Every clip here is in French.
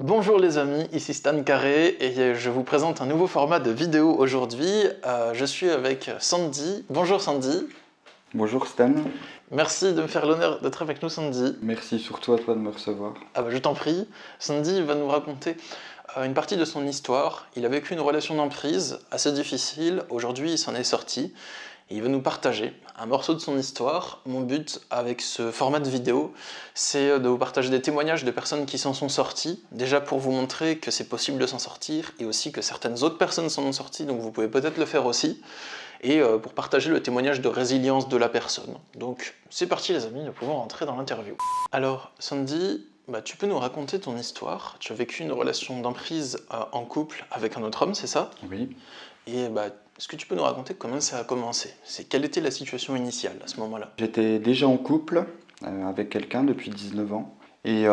Bonjour les amis, ici Stan Carré et je vous présente un nouveau format de vidéo aujourd'hui. Je suis avec Sandy. Bonjour Sandy. Bonjour Stan, Merci de me faire l'honneur d'être avec nous Sandy. merci surtout à toi de me recevoir. Je t'en prie. Sandy va nous raconter une partie de son histoire. Il a vécu une relation d'emprise assez difficile. Aujourd'hui il s'en est sorti. Et il va nous partager un morceau de son histoire. Mon but avec ce format de vidéo, c'est de vous partager des témoignages de personnes qui s'en sont sorties, déjà pour vous montrer que c'est possible de s'en sortir, et aussi que certaines autres personnes s'en sont sorties, donc vous pouvez peut-être le faire aussi, et pour partager le témoignage de résilience de la personne. Donc c'est parti les amis, nous pouvons rentrer dans l'interview. Alors Sandy, tu peux nous raconter ton histoire. Tu as vécu une relation d'emprise en couple avec un autre homme, c'est ça? Oui. Et est-ce que tu peux nous raconter comment ça a commencé? Quelle était la situation initiale à ce moment-là? J'étais déjà en couple avec quelqu'un depuis 19 ans et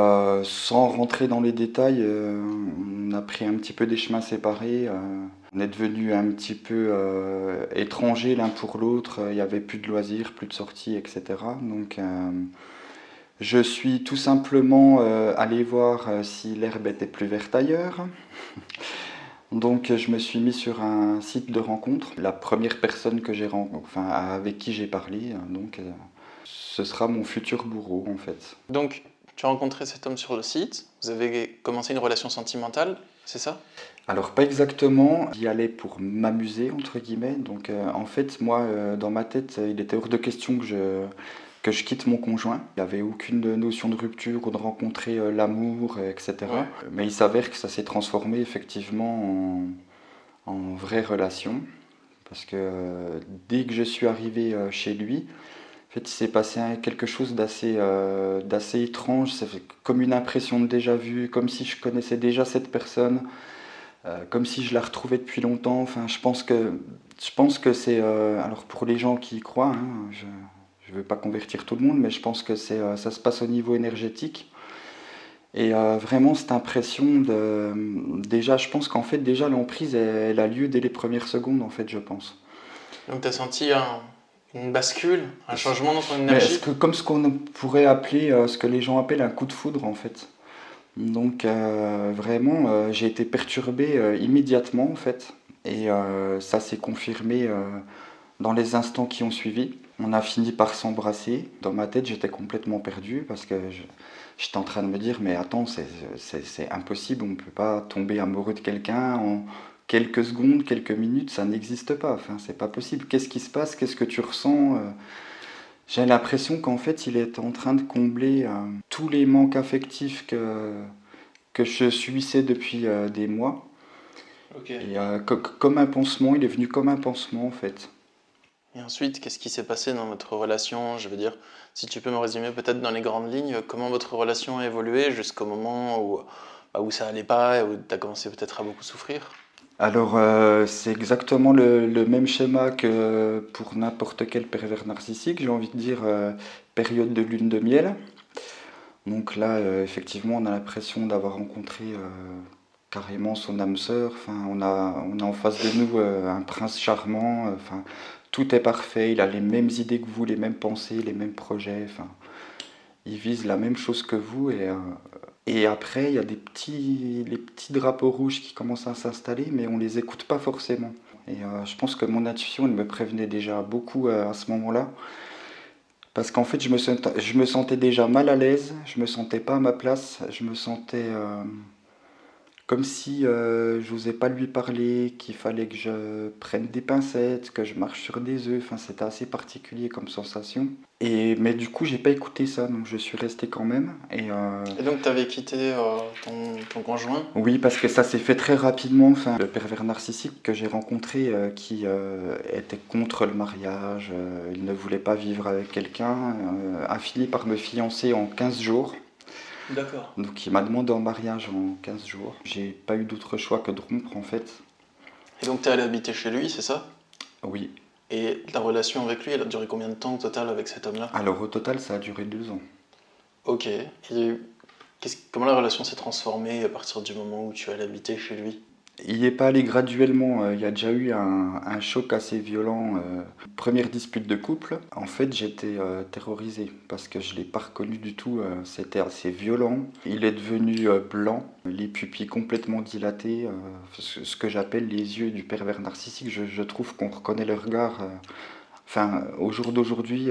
sans rentrer dans les détails, on a pris un petit peu des chemins séparés. On est devenus un petit peu étrangers l'un pour l'autre. Il n'y avait plus de loisirs, plus de sorties, etc. Donc je suis tout simplement allé voir si l'herbe était plus verte ailleurs. Donc je me suis mis sur un site de rencontre. La première personne que avec qui j'ai parlé, ce sera mon futur bourreau en fait. Donc, tu as rencontré cet homme sur le site, vous avez commencé une relation sentimentale, c'est ça? Alors pas exactement, j'y allais pour m'amuser entre guillemets. Donc en fait moi dans ma tête il était hors de question que je quitte mon conjoint. Il n'y avait aucune notion de rupture ou de rencontrer l'amour, etc. Ouais. Mais il s'avère que ça s'est transformé effectivement en vraie relation. Parce que dès que je suis arrivé chez lui, en fait, il s'est passé quelque chose d'assez étrange. Ça fait comme une impression de déjà vu, comme si je connaissais déjà cette personne, comme si je la retrouvais depuis longtemps. Enfin, je pense que c'est alors pour les gens qui y croient, hein, je ne veux pas convertir tout le monde, mais je pense que ça se passe au niveau énergétique. Et vraiment cette impression de déjà, je pense qu'en fait déjà l'emprise elle a lieu dès les premières secondes en fait, je pense. Donc, tu as senti une bascule, un changement dans ton Mais énergie? comme ce qu'on pourrait appeler, ce que les gens appellent un coup de foudre en fait. Donc vraiment, j'ai été perturbé immédiatement en fait. Et ça s'est confirmé dans les instants qui ont suivi. On a fini par s'embrasser. Dans ma tête, j'étais complètement perdu parce que j'étais en train de me dire, mais attends, c'est impossible, on ne peut pas tomber amoureux de quelqu'un en quelques secondes, quelques minutes, ça n'existe pas. Enfin, c'est pas possible. Qu'est-ce qui se passe? Qu'est-ce que tu ressens? J'ai l'impression qu'en fait, il est en train de combler tous les manques affectifs que je subissais depuis des mois. Ok. Et comme un pansement, il est venu comme un pansement en fait. Et ensuite, qu'est-ce qui s'est passé dans votre relation? Je veux dire, si tu peux me résumer peut-être dans les grandes lignes, comment votre relation a évolué jusqu'au moment où ça allait pas et où tu as commencé peut-être à beaucoup souffrir? Alors, c'est exactement le même schéma que pour n'importe quel pervers narcissique, j'ai envie de dire période de lune de miel. Donc là, effectivement, on a l'impression d'avoir rencontré carrément son âme sœur. Enfin, on a en face de nous un prince charmant. Enfin, tout est parfait. Il a les mêmes idées que vous, les mêmes pensées, les mêmes projets. Enfin, il vise la même chose que vous et après, il y a les petits drapeaux rouges qui commencent à s'installer, mais on les écoute pas forcément. Et je pense que mon intuition, elle me prévenait déjà beaucoup à ce moment-là, parce qu'en fait, je me sentais déjà mal à l'aise, je me sentais pas à ma place, je me sentais comme si je n'osais pas lui parler, qu'il fallait que je prenne des pincettes, que je marche sur des œufs. Enfin, c'était assez particulier comme sensation. Mais du coup, j'ai pas écouté ça, donc je suis resté quand même. Et donc, tu avais quitté ton conjoint? Oui, parce que ça s'est fait très rapidement. Enfin, le pervers narcissique que j'ai rencontré, qui était contre le mariage, il ne voulait pas vivre avec quelqu'un, a fini par me fiancer en 15 jours. D'accord. Donc il m'a demandé en mariage en 15 jours. J'ai pas eu d'autre choix que de rompre en fait. Et donc, tu es allé habiter chez lui, c'est ça? Oui. Et ta relation avec lui, elle a duré combien de temps au total avec cet homme-là? Alors au total, ça a duré 2 ans. Ok. Et comment la relation s'est transformée à partir du moment où tu es allé habiter chez lui? Il n'y est pas allé graduellement, il y a déjà eu un choc assez violent. Première dispute de couple, en fait j'étais terrorisé parce que je ne l'ai pas reconnu du tout, c'était assez violent. Il est devenu blanc, les pupilles complètement dilatées, ce que j'appelle les yeux du pervers narcissique. Je trouve qu'on reconnaît le regard, enfin au jour d'aujourd'hui,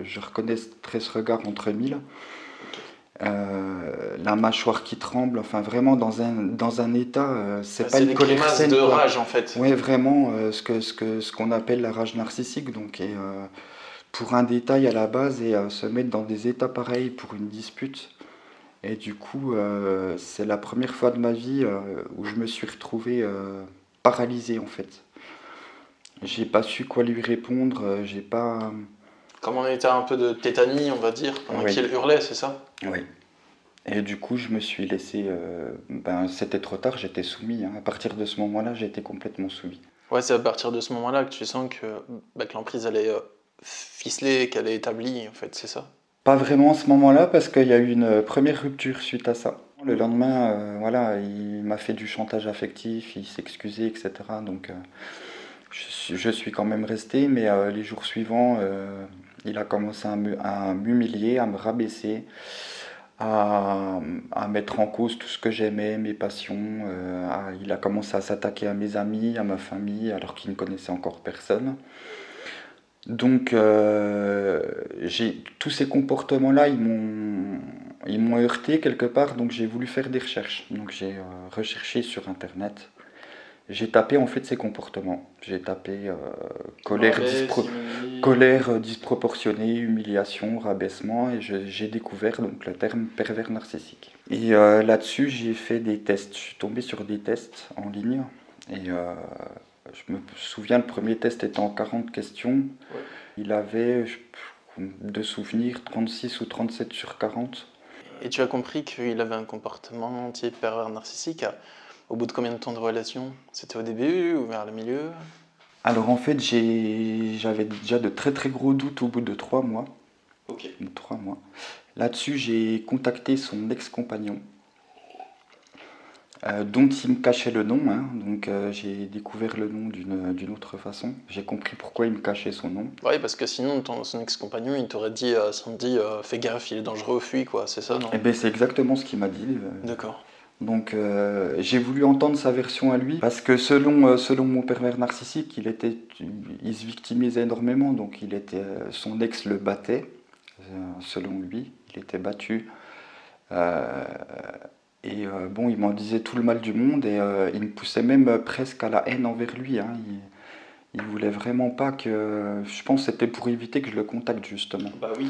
je reconnaîtrais ce regard entre mille. La mâchoire qui tremble, enfin vraiment dans un état, c'est pas C'est une des colère grimaces saine, de quoi. rage en fait. Ouais, vraiment, ce qu'on appelle la rage narcissique, donc, pour un détail à la base, et se mettre dans des états pareils pour une dispute. Et du coup, c'est la première fois de ma vie où je me suis retrouvé paralysé en fait. J'ai pas su quoi lui répondre, j'ai pas. Comme on était un peu de tétanie, on va dire, pendant Oui, qu'il hurlait, c'est ça? oui. Et du coup, je me suis laissé. Ben, c'était trop tard, j'étais soumis, hein. À partir de ce moment-là, j'étais complètement soumis. Ouais, c'est à partir de ce moment-là que tu sens que l'emprise elle est ficelée, qu'elle est établie, en fait, c'est ça? Pas vraiment à ce moment-là, parce qu'il y a eu une première rupture suite à ça. Le lendemain, voilà, il m'a fait du chantage affectif, il s'excusait, etc. Donc, je suis quand même resté, mais les jours suivants, il a commencé à m'humilier, à me rabaisser, à mettre en cause tout ce que j'aimais, mes passions. Il a commencé à s'attaquer à mes amis, à ma famille, alors qu'il ne connaissait encore personne. Donc, tous ces comportements-là, ils m'ont heurté quelque part, donc j'ai voulu faire des recherches. Donc, j'ai recherché sur Internet. J'ai tapé en fait ces comportements. J'ai tapé Rabais, simili. colère disproportionnée, humiliation, rabaissement, et j'ai découvert donc le terme pervers narcissique. Et là-dessus, j'ai fait des tests. Je suis tombé sur des tests en ligne, et je me souviens, le premier test était en 40 questions. Ouais. Il avait, de souvenirs, 36 ou 37 sur 40. Et tu as compris qu'il avait un comportement type pervers narcissique au bout de combien de temps de relation? C'était au début ou vers le milieu? Alors en fait, j'avais déjà de très très gros doutes au bout de 3 mois. Ok. 3 mois. Là-dessus, j'ai contacté son ex-compagnon, dont il me cachait le nom, hein. Donc j'ai découvert le nom d'une autre façon. J'ai compris pourquoi il me cachait son nom. Ouais, parce que sinon, son ex-compagnon, il t'aurait dit, Sandy, fais gaffe, il est dangereux, fuis, quoi, c'est ça, non? Et bien c'est exactement ce qu'il m'a dit. D'accord. Donc j'ai voulu entendre sa version à lui, parce que selon mon pervers narcissique, il se victimisait énormément, donc son ex le battait, selon lui, il était battu. Euh, bon, il m'en disait tout le mal du monde, et il me poussait même presque à la haine envers lui, hein. Il voulait vraiment pas que. Je pense que c'était pour éviter que je le contacte, justement. Bah oui.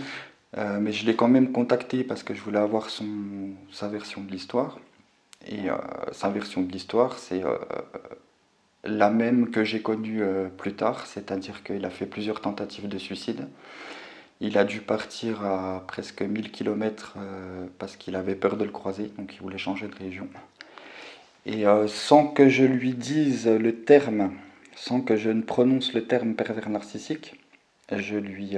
Mais je l'ai quand même contacté parce que je voulais avoir sa version de l'histoire. Et sa version de l'histoire, c'est la même que j'ai connue plus tard, c'est-à-dire qu'il a fait plusieurs tentatives de suicide. Il a dû partir à presque 1000 km parce qu'il avait peur de le croiser, donc il voulait changer de région. Et sans que je lui dise le terme, sans que je ne prononce le terme pervers narcissique, je lui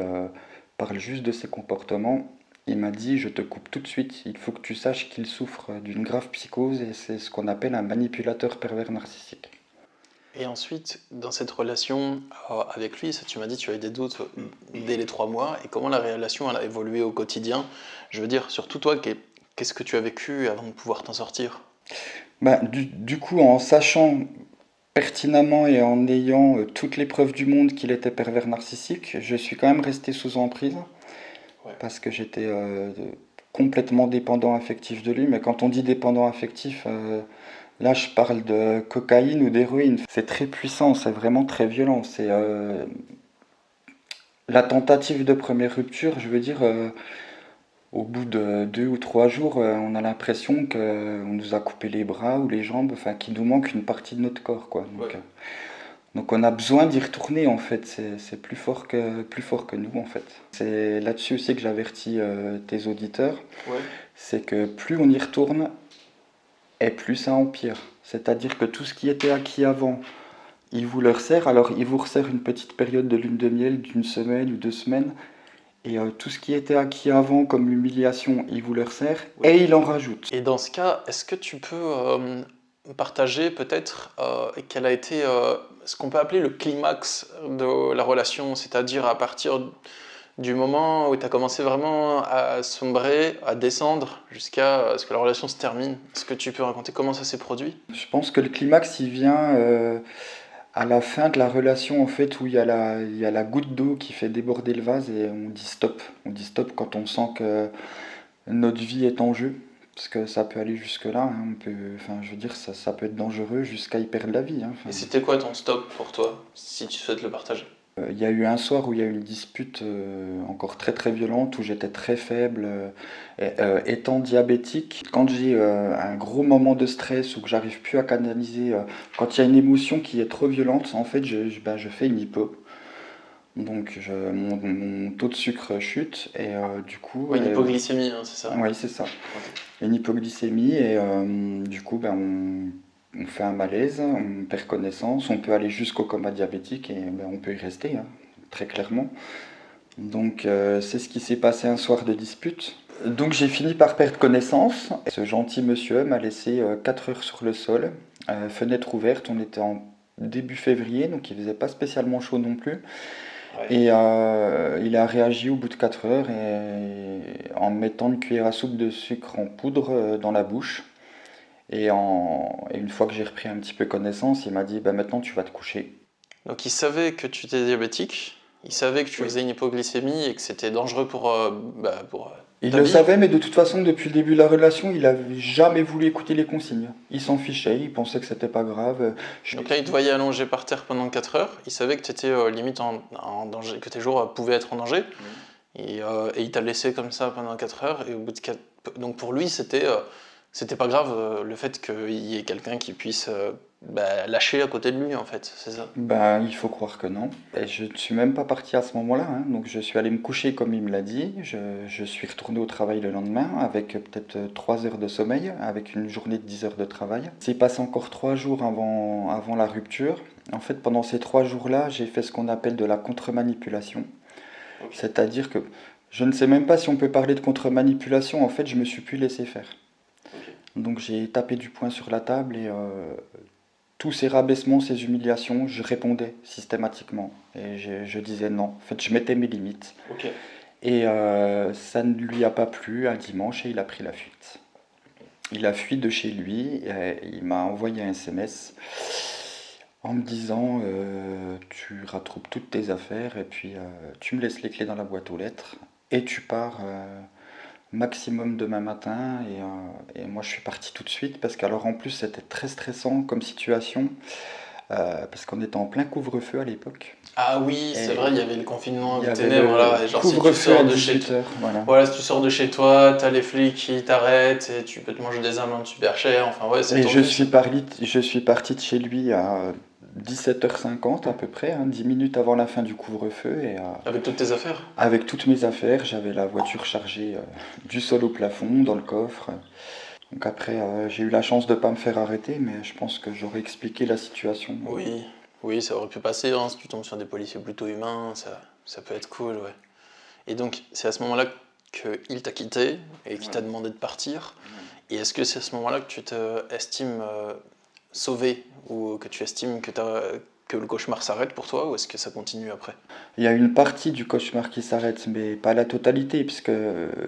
parle juste de ses comportements. Il m'a dit: je te coupe tout de suite, il faut que tu saches qu'il souffre d'une grave psychose, et c'est ce qu'on appelle un manipulateur pervers narcissique. Et ensuite, dans cette relation avec lui, ça, tu m'as dit que tu avais des doutes dès les 3 mois, et comment la relation elle a évolué au quotidien? Je veux dire, surtout toi, qu'est-ce que tu as vécu avant de pouvoir t'en sortir? Bah, du coup, en sachant pertinemment et en ayant toutes les preuves du monde qu'il était pervers narcissique, je suis quand même resté sous emprise, Ouais. parce que j'étais complètement dépendant affectif de lui. Mais quand on dit dépendant affectif, là je parle de cocaïne ou d'héroïne. C'est très puissant, c'est vraiment très violent. C'est la tentative de première rupture, je veux dire, au bout de 2 ou 3 jours, on a l'impression qu'on nous a coupé les bras ou les jambes, enfin qu'il nous manque une partie de notre corps, quoi. Donc, Ouais. donc on a besoin d'y retourner, en fait. C'est plus fort que nous, en fait. C'est là-dessus aussi que j'avertis tes auditeurs. Ouais. C'est que plus on y retourne, et plus ça empire. C'est-à-dire que tout ce qui était acquis avant, il vous le resserre. Alors il vous resserre une petite période de lune de miel d'une semaine ou 2 semaines. Et tout ce qui était acquis avant comme humiliation, il vous le resserre, Oui. et il en rajoute. Et dans ce cas, est-ce que tu peux partager peut-être quel a été ce qu'on peut appeler le climax de la relation, c'est-à-dire à partir du moment où tu as commencé vraiment à sombrer, à descendre, jusqu'à ce que la relation se termine. Est-ce que tu peux raconter comment ça s'est produit? Je pense que le climax, il vient à la fin de la relation, en fait, où il y a la goutte d'eau qui fait déborder le vase et on dit stop. On dit stop quand on sent que notre vie est en jeu. Parce que ça peut aller jusque-là, hein, enfin, je veux dire, ça peut être dangereux jusqu'à y perdre la vie, hein, enfin. Et c'était quoi ton stop pour toi, si tu souhaites le partager? Il y a eu un soir où il y a eu une dispute encore très très violente, où j'étais très faible, étant diabétique. Quand j'ai un gros moment de stress ou que j'arrive plus à canaliser, quand il y a une émotion qui est trop violente, en fait, je fais une hypo. Donc mon taux de sucre chute et du coup, Oui, une hypoglycémie, hein, c'est ça? ouais, c'est ça. Ok. Une hypoglycémie et du coup, on fait un malaise, on perd connaissance, on peut aller jusqu'au coma diabétique et on peut y rester, hein, très clairement. Donc c'est ce qui s'est passé un soir de dispute. Donc j'ai fini par perdre connaissance. Ce gentil monsieur m'a laissé 4 heures sur le sol, fenêtre ouverte, on était en début février, donc il faisait pas spécialement chaud non plus. Ouais. Et il a réagi au bout de 4 heures et en me mettant une cuillère à soupe de sucre en poudre dans la bouche. Et une fois que j'ai repris un petit peu connaissance, il m'a dit bah, maintenant tu vas te coucher. Donc il savait que tu étais diabétique, il savait que tu Oui. faisais une hypoglycémie et que c'était dangereux pour Il ta le vie. savait, mais de toute façon, depuis le début de la relation, il n'avait jamais voulu écouter les consignes. Il s'en fichait, il pensait que c'était pas grave. Donc là, il te voyait allongé par terre pendant 4 heures, il savait que tu étais limite en danger, que tes jours pouvaient être en danger, et il t'a laissé comme ça pendant 4 heures, et au bout de 4... Donc pour lui, c'était pas grave le fait qu'il y ait quelqu'un qui puisse lâcher à côté de lui, en fait, c'est ça? Ben, il faut croire que non. Et je ne suis même pas parti à ce moment-là, hein. Donc je suis allé me coucher comme il me l'a dit. Je suis retourné au travail le lendemain avec peut-être 3 heures de sommeil, avec une journée de 10 heures de travail. C'est passé encore 3 jours avant la rupture. En fait, pendant ces 3 jours-là, j'ai fait ce qu'on appelle de la contre-manipulation. Ok. C'est-à-dire que je ne sais même pas si on peut parler de contre-manipulation. En fait, je me suis plus laissé faire. Ok. Donc j'ai tapé du poing sur la table et tous ces rabaissements, ces humiliations, je répondais systématiquement. Et je disais non. En fait, je mettais mes limites. Ok. Et ça ne lui a pas plu un dimanche et il a pris la fuite. Il a fui de chez lui et il m'a envoyé un SMS en me disant tu rattrapes toutes tes affaires et puis tu me laisses les clés dans la boîte aux lettres et tu pars maximum demain matin et moi je suis parti tout de suite parce qu'alors en plus c'était très stressant comme situation parce qu'on était en plein couvre-feu à l'époque. Ah oui, c'est Et vrai, il y avait le confinement il y avec avait ténèbres, le là, et genre si tu couvre-feu à sors de chez 18h, voilà. voilà, si tu sors de chez toi, t'as les flics qui t'arrêtent et tu peux te manger des amendes super chères, enfin ouais, c'est Et tendu. je suis parti de chez lui à 17h50 à peu près, hein, 10 minutes avant la fin du couvre-feu et Avec toutes tes affaires. avec toutes mes affaires, j'avais la voiture chargée du sol au plafond, dans le coffre. Donc après, j'ai eu la chance de ne pas me faire arrêter, mais je pense que j'aurais expliqué la situation. Oui, oui, ça aurait pu passer, hein, si tu tombes sur des policiers plutôt humains, ça peut être cool, ouais. Et donc, c'est à ce moment-là qu'il t'a quitté et qu'il t'a demandé de partir. Et est-ce que c'est à ce moment-là que tu te estimes sauvé ou que tu estimes que le cauchemar s'arrête pour toi ou est-ce que ça continue après? Il y a une partie du cauchemar qui s'arrête, mais pas la totalité, puisque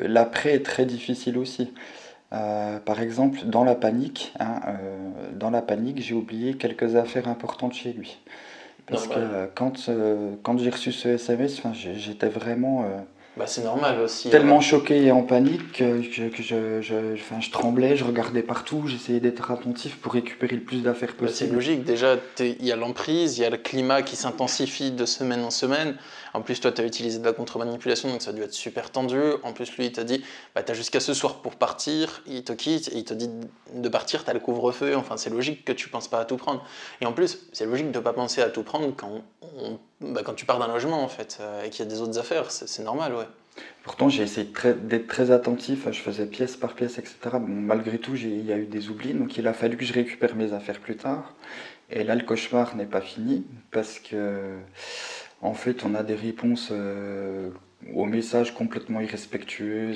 l'après est très difficile aussi. Par exemple, dans la panique, j'ai oublié quelques affaires importantes chez lui. Parce que Normal. quand j'ai reçu ce SMS, enfin, j'étais vraiment Bah, c'est normal aussi. tellement choqué et en panique enfin, je tremblais, je regardais partout, j'essayais d'être attentif pour récupérer le plus d'affaires Bah, c'est possible. logique, déjà il y a l'emprise, il y a le climat qui s'intensifie de semaine en semaine. En plus, toi, tu as utilisé de la contre-manipulation, donc ça a dû être super tendu. En plus, lui, il t'a dit bah, tu as jusqu'à ce soir pour partir, il te quitte et il te dit de partir, tu as le couvre-feu. Enfin, c'est logique que tu penses pas à tout prendre. Et en plus, c'est logique de ne pas penser à tout prendre quand tu pars d'un logement en fait, et qu'il y a des autres affaires, c'est normal, ouais. Pourtant, j'ai essayé d'être très attentif, je faisais pièce par pièce, etc. Bon, malgré tout, il y a eu des oublis, donc il a fallu que je récupère mes affaires plus tard. Et là, le cauchemar n'est pas fini, parce que, en fait, on a des réponses aux messages complètement irrespectueux.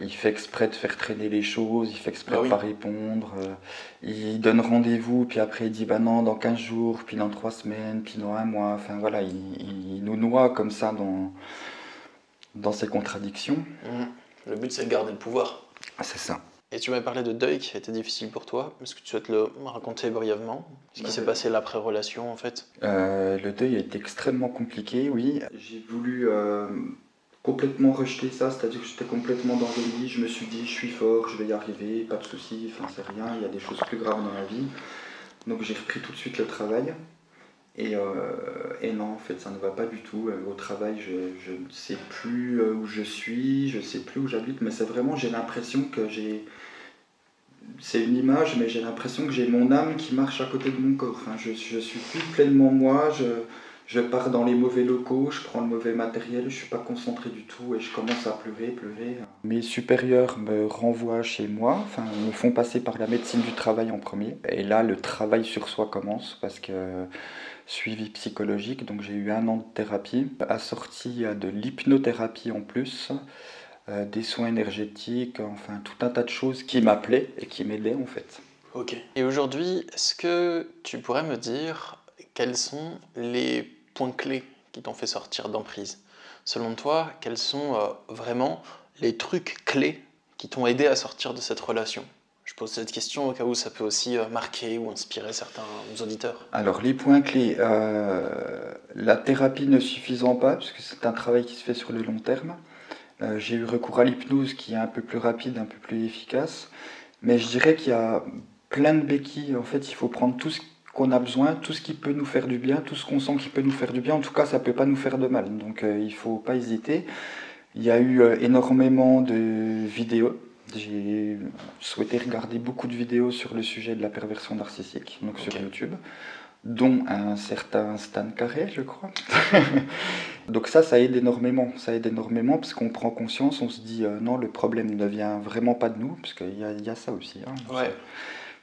Il fait exprès de faire traîner les choses, il fait exprès Bah de oui. pas répondre. Il donne rendez-vous, puis après il dit bah non, dans 15 jours, puis dans 3 semaines, puis dans un mois. Enfin voilà, il nous noie comme ça dans ses contradictions. Mhm. Le but, c'est de garder le pouvoir. C'est ça. Et tu m'avais parlé de deuil qui a été difficile pour toi. Est-ce que tu souhaites le raconter brièvement? Ce qui s'est passé l'après-relation, en fait? Le deuil a été extrêmement compliqué, oui. J'ai voulu complètement rejeter ça, c'est-à-dire que j'étais complètement dans le lit, je me suis dit je suis fort, je vais y arriver, pas de soucis, enfin c'est rien, il y a des choses plus graves dans la vie. Donc j'ai repris tout de suite le travail. Et non, en fait, ça ne va pas du tout. Au travail, je ne sais plus où je suis, je ne sais plus où j'habite, mais c'est vraiment, j'ai l'impression que j'ai. C'est une image, mais j'ai l'impression que j'ai mon âme qui marche à côté de mon corps. Enfin, je suis plus pleinement moi, je pars dans les mauvais locaux, je prends le mauvais matériel, je suis pas concentré du tout et je commence à pleurer. Mes supérieurs me renvoient chez moi, enfin, me font passer par la médecine du travail en premier. Et là, le travail sur soi commence parce que suivi psychologique, donc j'ai eu 1 an de thérapie, assorti à de l'hypnothérapie en plus, des soins énergétiques, enfin tout un tas de choses qui m'appelaient et qui m'aidaient en fait. Ok. Et aujourd'hui, est-ce que tu pourrais me dire quels sont les points clés qui t'ont fait sortir d'emprise? Selon toi, quels sont vraiment les trucs clés qui t'ont aidé à sortir de cette relation? Je pose cette question au cas où ça peut aussi marquer ou inspirer certains auditeurs. Alors les points clés, la thérapie ne suffisant pas, parce que c'est un travail qui se fait sur le long terme. J'ai eu recours à l'hypnose qui est un peu plus rapide, un peu plus efficace, mais je dirais qu'il y a plein de béquilles. En fait, il faut prendre tout ce qu'on a besoin, tout ce qui peut nous faire du bien, tout ce qu'on sent qui peut nous faire du bien. En tout cas, ça peut pas nous faire de mal, donc il faut pas hésiter. Il y a eu énormément de vidéos. J'ai souhaité regarder beaucoup de vidéos sur le sujet de la perversion narcissique, donc sur Ok. YouTube, dont un certain Stan Carré, je crois. Donc ça aide énormément. Ça aide énormément parce qu'on prend conscience, on se dit non, le problème ne vient vraiment pas de nous, parce qu'il y a ça aussi. Hein. Ouais.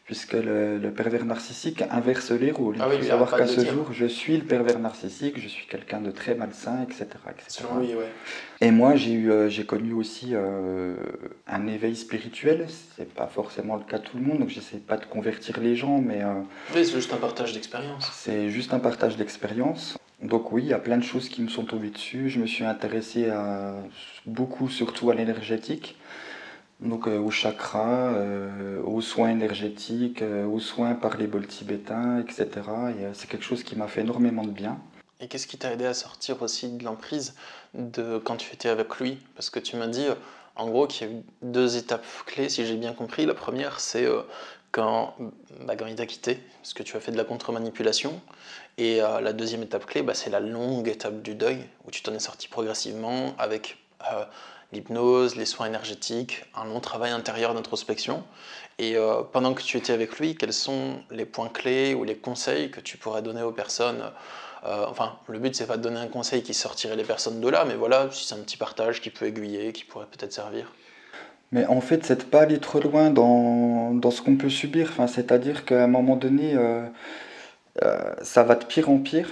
Puisque le pervers narcissique inverse les rôles. Ah Il oui, faut lui, savoir arrête pas qu'à de le ce dire. jour, je suis le pervers narcissique, je suis quelqu'un de très malsain, etc. etc. Selon lui, ouais. Et moi, j'ai connu aussi un éveil spirituel. C'est pas forcément le cas de tout le monde, donc j'essaie pas de convertir les gens, mais Oui, c'est juste un partage d'expérience. c'est juste un partage d'expérience. Donc oui, il y a plein de choses qui me sont tombées dessus. Je me suis intéressé beaucoup, surtout à l'énergétique. Donc aux chakras, aux soins énergétiques, aux soins par les bols tibétains, etc. Et c'est quelque chose qui m'a fait énormément de bien. Et qu'est-ce qui t'a aidé à sortir aussi de l'emprise de quand tu étais avec lui? Parce que tu m'as dit, en gros, qu'il y a eu 2 étapes clés, si j'ai bien compris. La première, c'est quand il t'a quitté, parce que tu as fait de la contre-manipulation. Et la deuxième étape clé, c'est la longue étape du deuil, où tu t'en es sorti progressivement avec l'hypnose, les soins énergétiques, un long travail intérieur d'introspection. Et pendant que tu étais avec lui, quels sont les points clés ou les conseils que tu pourrais donner aux personnes? Enfin, le but, c'est pas de donner un conseil qui sortirait les personnes de là, mais voilà, si c'est un petit partage qui peut aiguiller, qui pourrait peut-être servir. Mais en fait, c'est de pas aller trop loin dans ce qu'on peut subir. Enfin, c'est-à-dire qu'à un moment donné, ça va de pire en pire.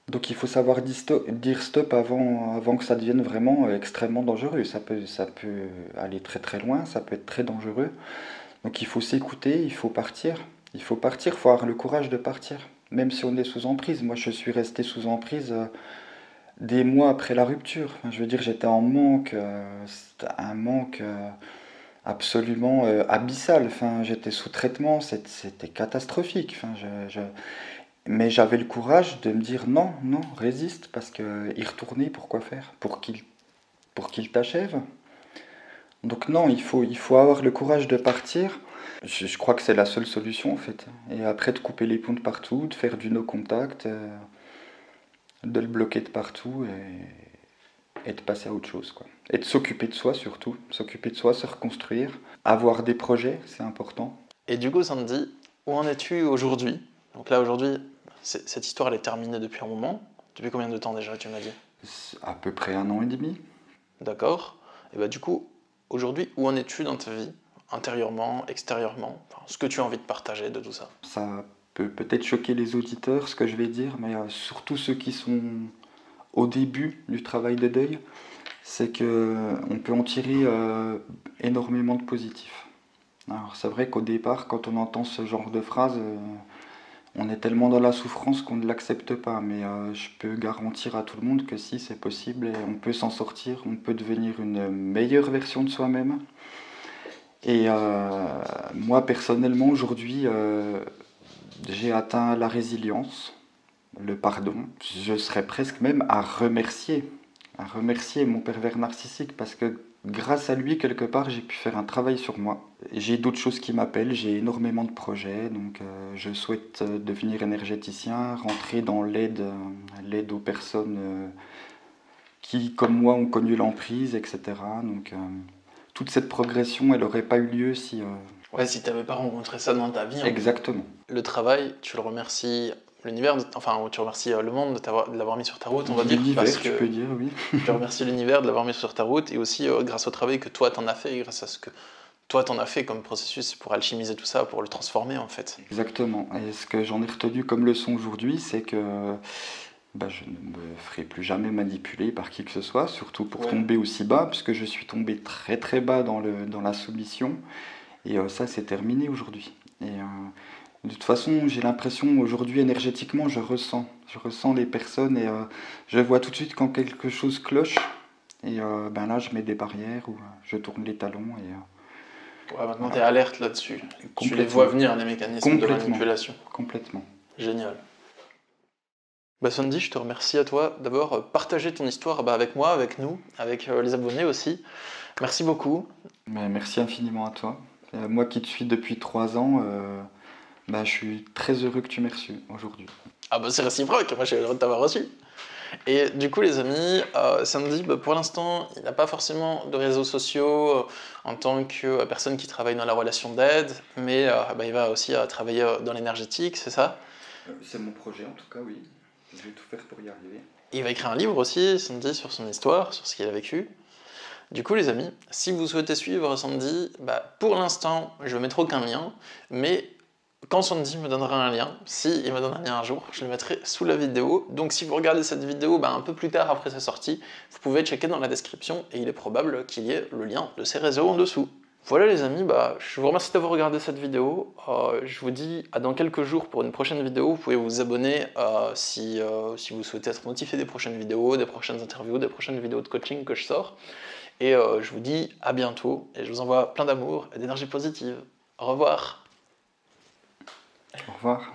Donc il faut savoir dire stop avant que ça devienne vraiment extrêmement dangereux. Ça peut aller très très loin, ça peut être très dangereux. Donc il faut s'écouter, il faut partir. Il faut partir, il faut avoir le courage de partir. Même si on est sous emprise. Moi, je suis resté sous emprise des mois après la rupture. Enfin, je veux dire, j'étais en manque, c'était un manque absolument abyssal. Enfin, j'étais sous traitement, c'était catastrophique. Enfin, mais j'avais le courage de me dire non, non, résiste, parce que y retourner, pourquoi faire? Pour qu'il t'achève. Donc non, il faut avoir le courage de partir. Je crois que c'est la seule solution en fait. Et après de couper les ponts de partout, de faire du no contact, de le bloquer de partout et de passer à autre chose, quoi. Et de s'occuper de soi surtout, s'occuper de soi, se reconstruire, avoir des projets, c'est important. Et du coup, Sandy, où en es-tu aujourd'hui? Donc là, aujourd'hui, cette histoire, elle est terminée depuis un moment. Depuis combien de temps déjà, tu m'as dit? C'est à peu près 1 an et demi. D'accord. Et bah du coup, aujourd'hui, où en es-tu dans ta vie? Intérieurement, extérieurement? Enfin, ce que tu as envie de partager de tout ça. Ça peut peut-être choquer les auditeurs ce que je vais dire, mais surtout ceux qui sont au début du travail de deuil. c'est qu'on peut en tirer énormément de positifs. Alors c'est vrai qu'au départ, quand on entend ce genre de phrase, on est tellement dans la souffrance qu'on ne l'accepte pas. Mais je peux garantir à tout le monde que si c'est possible, et on peut s'en sortir, on peut devenir une meilleure version de soi-même. Et moi personnellement aujourd'hui, j'ai atteint la résilience, le pardon. Je serais presque même à remercier mon pervers narcissique parce que grâce à lui, quelque part, j'ai pu faire un travail sur moi. J'ai d'autres choses qui m'appellent, j'ai énormément de projets, donc je souhaite devenir énergéticien, rentrer dans l'aide aux personnes qui, comme moi, ont connu l'emprise, etc. Donc toute cette progression, elle n'aurait pas eu lieu si... Ouais, si t'avais pas rencontré ça dans ta vie, en fait. Exactement. Le travail, tu le remercies l'univers, enfin tu remercies le monde de l'avoir mis sur ta route, on va dire. L'univers, Parce tu que peux dire, oui. tu remercies l'univers de l'avoir mis sur ta route et aussi grâce au travail que toi t'en as fait, grâce à ce que toi t'en as fait comme processus pour alchimiser tout ça, pour le transformer en fait. Exactement. Et ce que j'en ai retenu comme leçon aujourd'hui, c'est que je ne me ferai plus jamais manipuler par qui que ce soit, surtout pour tomber aussi bas, puisque je suis tombé très très bas dans la soumission. Et ça, c'est terminé aujourd'hui. Et de toute façon, j'ai l'impression aujourd'hui énergétiquement, je ressens les personnes et je vois tout de suite quand quelque chose cloche. Et là, je mets des barrières ou je tourne les talons et Ouais, maintenant t'es alerte là-dessus. Tu les complètement. vois venir, les mécanismes de Complètement. manipulation. Complètement. Génial. Bah Sandy, je te remercie à toi d'avoir partagé ton histoire avec moi, avec nous, avec les abonnés aussi. Merci beaucoup. Mais merci infiniment à toi. Moi qui te suis depuis 3 ans, je suis très heureux que tu m'aies reçu aujourd'hui. Ah bah c'est réciproque, moi j'ai le droit de t'avoir reçu. Et du coup les amis, Sandy, pour l'instant, il n'a pas forcément de réseaux sociaux en tant que personne qui travaille dans la relation d'aide, mais il va aussi travailler dans l'énergétique, c'est ça? C'est mon projet en tout cas, oui. Je vais tout faire pour y arriver. Il va écrire un livre aussi, Sandy, sur son histoire, sur ce qu'il a vécu. Du coup les amis, si vous souhaitez suivre Sandy, pour l'instant, je ne mettrai aucun lien, mais quand Sandy me donnera un lien, si il me donne un lien un jour, je le mettrai sous la vidéo. Donc si vous regardez cette vidéo un peu plus tard après sa sortie, vous pouvez checker dans la description et il est probable qu'il y ait le lien de ces réseaux en dessous. Voilà les amis, je vous remercie d'avoir regardé cette vidéo. Je vous dis à dans quelques jours pour une prochaine vidéo. Vous pouvez vous abonner si vous souhaitez être notifié des prochaines vidéos, des prochaines interviews, des prochaines vidéos de coaching que je sors. Et je vous dis à bientôt et je vous envoie plein d'amour et d'énergie positive. Au revoir. Au revoir.